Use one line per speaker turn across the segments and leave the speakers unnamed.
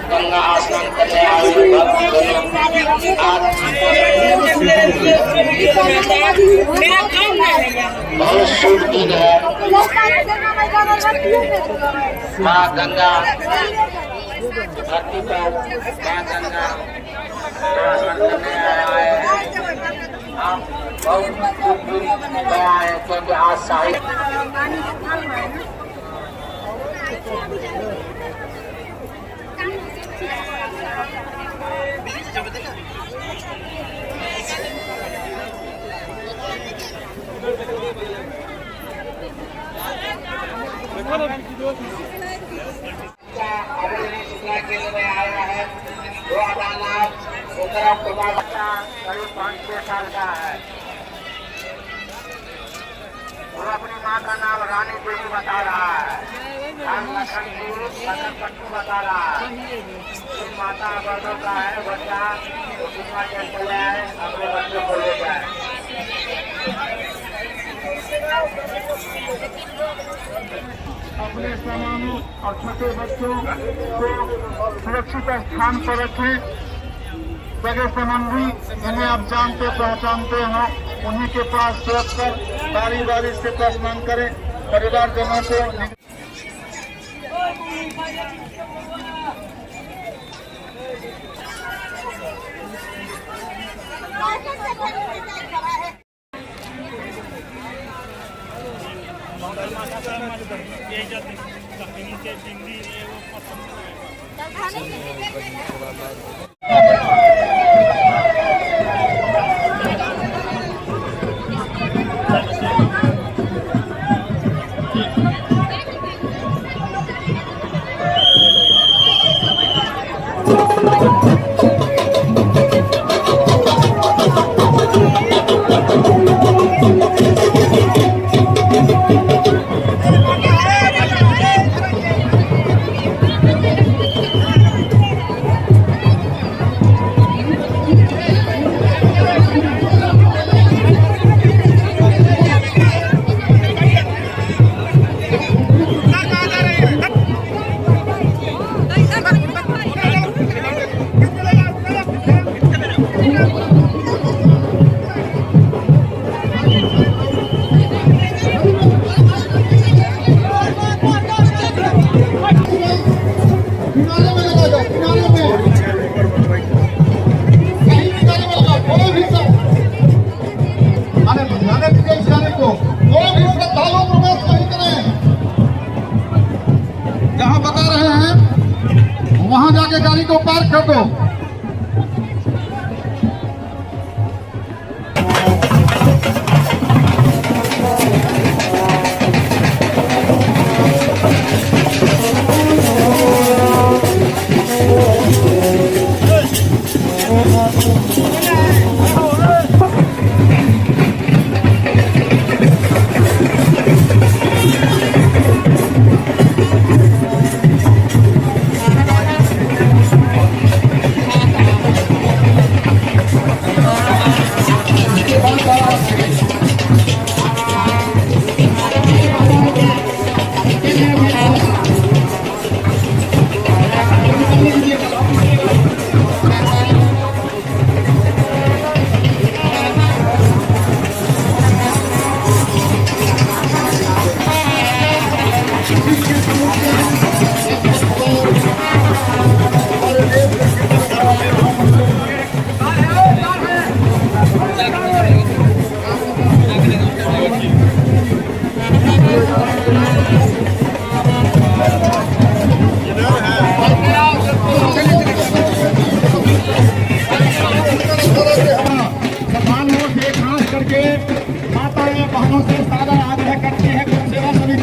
गंगा स्नान करने आए बहुत शुभ दिन है। माँ गंगा धरती पर माँ गंगा स्नान करने आए हैं। आप बहुत शुभ दिन गया है क्योंकि आज साहिब केंद्र में आया है। वो अदालत करीब 5-6 साल का है। वो अपनी माँ का नाम रानी देवी बता रहा है। पट्टू बता रहा है। माता बड़ों का है बच्चा तो कितना चल जाए अपने बच्चों को ले जाए। अपने सामानों और छोटे बच्चों को सुरक्षित स्थान पर रखें। सगे संबंधी जिन्हें आप जानते पहचानते हो उन्हीं के पास सुरक्षित बारी बारी से स्नान करें। परिवारजनों को वहां जाके गाड़ी को पार्क कर दो। माताएं बहनों से सारा आग्रह करती है कि सेवा सभी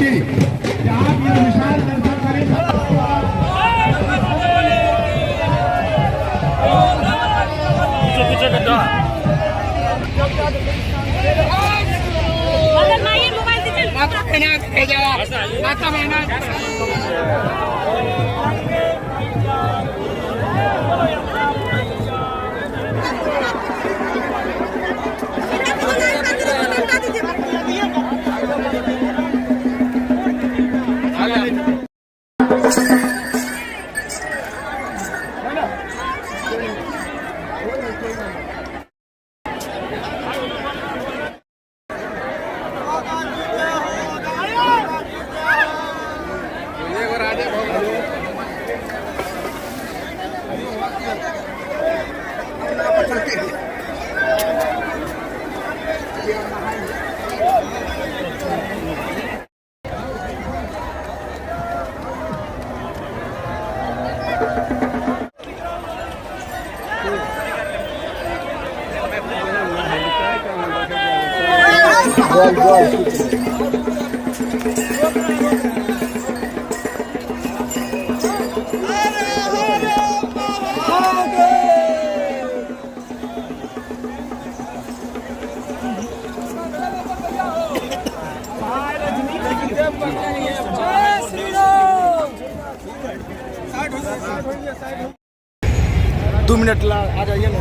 दो मिनट ला आ जाइए ना।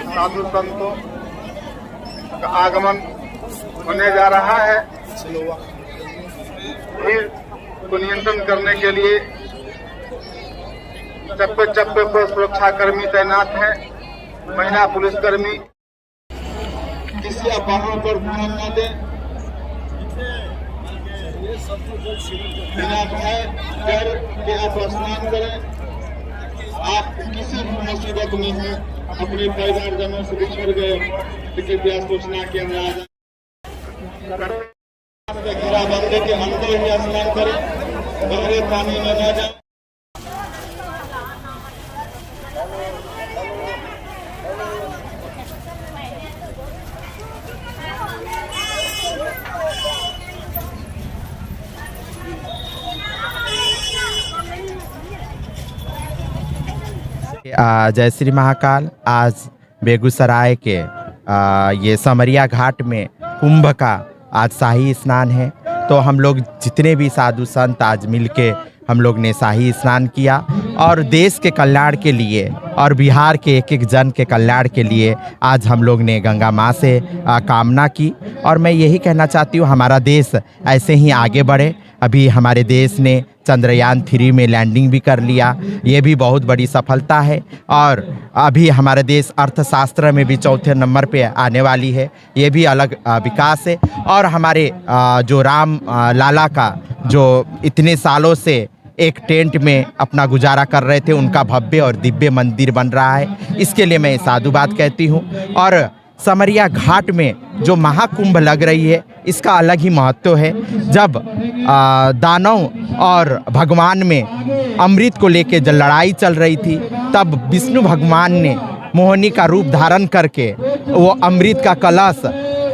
साधु संतों का आगमन होने जा रहा है। भीड़ को नियंत्रण करने के लिए चप्पे चप्पे पर सुरक्षा कर्मी तैनात हैं। महिला पुलिसकर्मी किसी अफवाहों पर ध्यान न दें। बिना भय डर के आप स्नान करें। आप किसी भी मुसीबत में हैं, अपने परिवारजनों से बिछड़ गए तो कृपया सूचना के अंदर घेराबंदी के अंदर ही स्नान करें, गहरे पानी में न जाएं।
जय श्री महाकाल। आज बेगूसराय के ये समरिया घाट में कुंभ का आज शाही स्नान है। तो हम लोग जितने भी साधु संत आज मिलके हम लोग ने शाही स्नान किया और देश के कल्याण के लिए और बिहार के एक एक जन के कल्याण के लिए आज हम लोग ने गंगा माँ से कामना की। और मैं यही कहना चाहती हूँ, हमारा देश ऐसे ही आगे बढ़े। अभी हमारे देश ने चंद्रयान 3 में लैंडिंग भी कर लिया, ये भी बहुत बड़ी सफलता है। और अभी हमारा देश अर्थशास्त्र में भी चौथे नंबर पे आने वाली है, ये भी अलग विकास है। और हमारे जो राम लाला का जो इतने सालों से एक टेंट में अपना गुजारा कर रहे थे, उनका भव्य और दिव्य मंदिर बन रहा है। इसके लिए मैं साधुवाद कहती हूँ। और समरिया घाट में जो महाकुंभ लग रही है, इसका अलग ही महत्व है। जब दानव और भगवान में अमृत को लेके जब लड़ाई चल रही थी, तब विष्णु भगवान ने मोहिनी का रूप धारण करके वो अमृत का कलश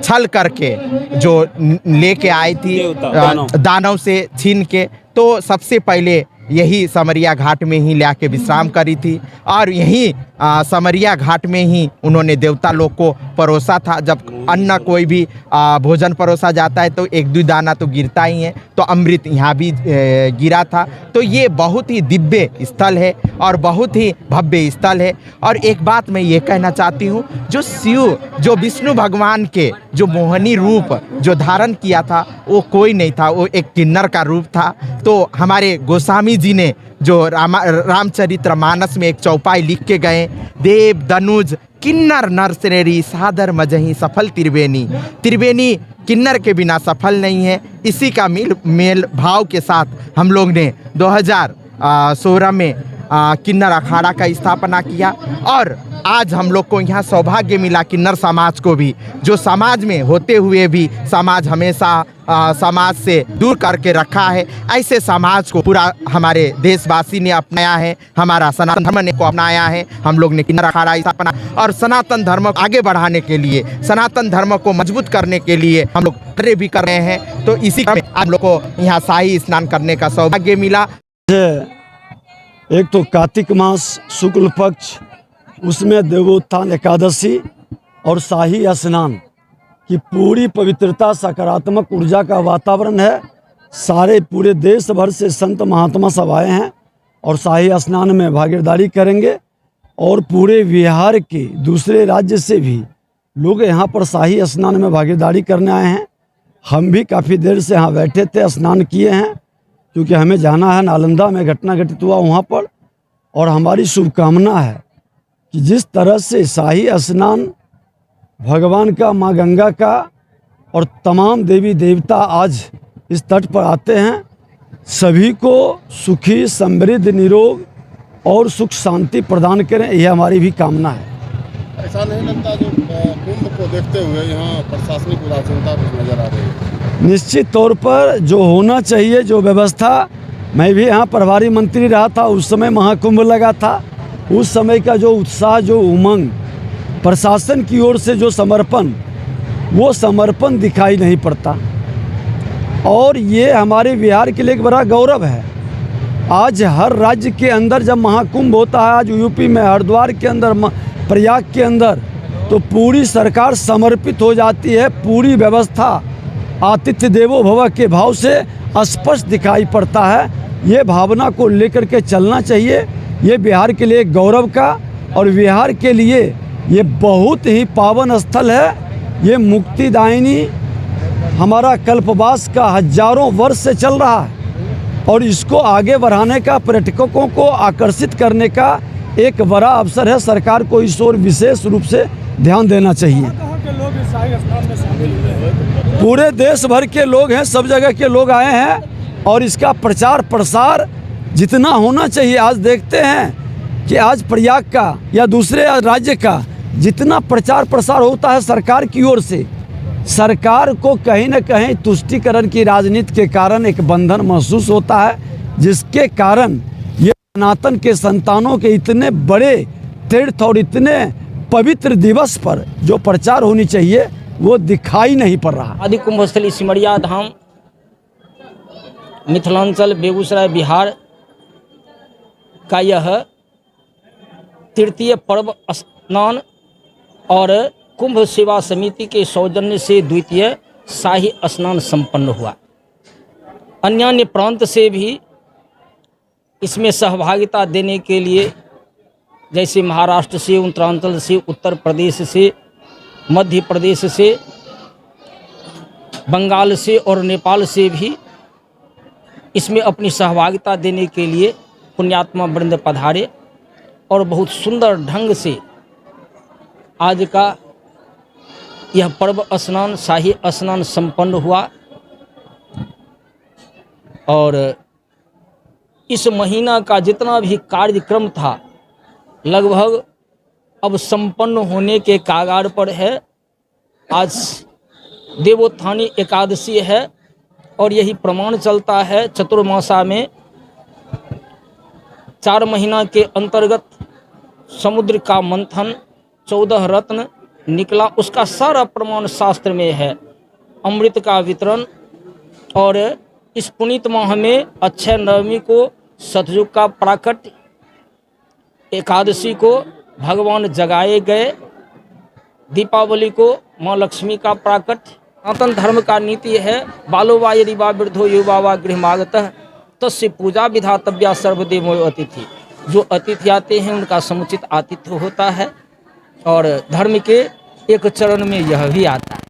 छल करके जो लेके आई थी दानव से छीन के, तो सबसे पहले यही समरिया घाट में ही लाके विश्राम करी थी। और यही समरिया घाट में ही उन्होंने देवता लोग को परोसा था। जब अन्न कोई भी भोजन परोसा जाता है तो एक दो दाना तो गिरता ही है, तो अमृत यहाँ भी गिरा था। तो ये बहुत ही दिव्य स्थल है और बहुत ही भव्य स्थल है। और एक बात मैं ये कहना चाहती हूँ, जो शिव जो विष्णु भगवान के जो मोहिनी रूप जो धारण किया था, वो कोई नहीं था, वो एक किन्नर का रूप था। तो हमारे गोस्वामी जी ने जो रामचरितमानस में एक चौपाई लिख के गए, देव दनुज किन्नर नर श्रेणी सादर मजही सफल त्रिवेणी। त्रिवेणी किन्नर के बिना सफल नहीं है। इसी का मेल भाव के साथ हम लोग ने 2016 में किन्नर अखाड़ा का स्थापना किया। और आज हम लोग को यहाँ सौभाग्य मिला किन्नर समाज को भी, जो समाज में होते हुए भी समाज हमेशा समाज से दूर करके रखा है, ऐसे समाज को पूरा हमारे देशवासी ने अपनाया है, हमारा सनातन धर्म ने को अपनाया है। हम लोग ने किन्नर अखाड़ा स्थापना और सनातन धर्म को आगे बढ़ाने के लिए, सनातन धर्म को मजबूत करने के लिए हम लोग कार्य भी कर रहे हैं। तो इसी क्रम में हम लोग को यहाँ शाही स्नान करने का सौभाग्य मिला।
एक तो कार्तिक मास शुक्ल पक्ष, उसमें देवोत्थान एकादशी और शाही स्नान की पूरी पवित्रता, सकारात्मक ऊर्जा का वातावरण है। सारे पूरे देश भर से संत महात्मा सब आए हैं और शाही स्नान में भागीदारी करेंगे। और पूरे बिहार के दूसरे राज्य से भी लोग यहाँ पर शाही स्नान में भागीदारी करने आए हैं। हम भी काफ़ी देर से यहाँ बैठे थे, स्नान किए हैं, क्योंकि हमें जाना है। नालंदा में घटना घटित हुआ वहाँ पर, और हमारी शुभकामना है कि जिस तरह से शाही स्नान भगवान का, माँ गंगा का और तमाम देवी देवता आज इस तट पर आते हैं, सभी को सुखी, समृद्ध, निरोग और सुख शांति प्रदान करें, यह हमारी भी कामना है।
ऐसा नहीं लगता जो कुंभ को देखते हुए यहाँ प्रशासनिक उदासीनता नजर आ रही है?
निश्चित तौर पर जो होना चाहिए, जो व्यवस्था, मैं भी यहाँ प्रभारी मंत्री रहा था, उस समय महाकुंभ लगा था। उस समय का जो उत्साह, जो उमंग, प्रशासन की ओर से जो समर्पण, वो समर्पण दिखाई नहीं पड़ता। और ये हमारे बिहार के लिए एक बड़ा गौरव है। आज हर राज्य के अंदर जब महाकुंभ होता है, आज यूपी में हरिद्वार के अंदर, प्रयाग के अंदर, तो पूरी सरकार समर्पित हो जाती है। पूरी व्यवस्था आतिथ्य देवो भव के भाव से स्पष्ट दिखाई पड़ता है। ये भावना को लेकर के चलना चाहिए। ये बिहार के लिए गौरव का, और बिहार के लिए ये बहुत ही पावन स्थल है। ये मुक्तिदायिनी हमारा कल्पवास का हजारों वर्ष से चल रहा है, और इसको आगे बढ़ाने का, पर्यटकों को आकर्षित करने का एक बड़ा अवसर है। सरकार को इस ओर विशेष रूप से ध्यान देना चाहिए। पूरे देश भर के लोग हैं, सब जगह के लोग आए हैं, और इसका प्रचार प्रसार जितना होना चाहिए। आज देखते हैं कि आज प्रयाग का या दूसरे राज्य का जितना प्रचार प्रसार होता है सरकार की ओर से, सरकार को कहीं न कहीं तुष्टीकरण की राजनीति के कारण एक बंधन महसूस होता है, जिसके कारण ये सनातन के संतानों के इतने बड़े तीर्थ और इतने पवित्र दिवस पर जो प्रचार होनी चाहिए वो दिखाई नहीं पड़ रहा।
आदि कुंभस्थली सिमरिया धाम मिथिलांचल बेगूसराय बिहार का यह तृतीय पर्व स्नान और कुंभ सेवा समिति के सौजन्य से द्वितीय शाही स्नान संपन्न हुआ। अन्य प्रांत से भी इसमें सहभागिता देने के लिए, जैसे महाराष्ट्र से, उत्तरांचल से, उत्तर प्रदेश से, मध्य प्रदेश से, बंगाल से और नेपाल से भी इसमें अपनी सहभागिता देने के लिए पुण्यात्मा वृंद पधारे, और बहुत सुंदर ढंग से आज का यह पर्व स्नान, शाही स्नान संपन्न हुआ। और इस महीना का जितना भी कार्यक्रम था लगभग अब संपन्न होने के कागार पर है। आज देवोत्थानी एकादशी है, और यही प्रमाण चलता है चतुर्मासा में 4 महीना के अंतर्गत समुद्र का मंथन, 14 रत्न निकला, उसका सारा प्रमाण शास्त्र में है। अमृत का वितरण, और इस पुनीत माह में अक्षय नवमी को सतयुग का प्राकट्य, एकादशी को भगवान जगाए गए, दीपावली को माँ लक्ष्मी का प्राकट्य। सनातन धर्म का नीति है बालो वा यदि वा वृद्धो युवा वा गृहमागतः तस्य पूजा विधातव्या सर्वदेवो अतिथि। जो अतिथि आते हैं उनका समुचित आतिथ्य होता है, और धर्म के एक चरण में यह भी आता है।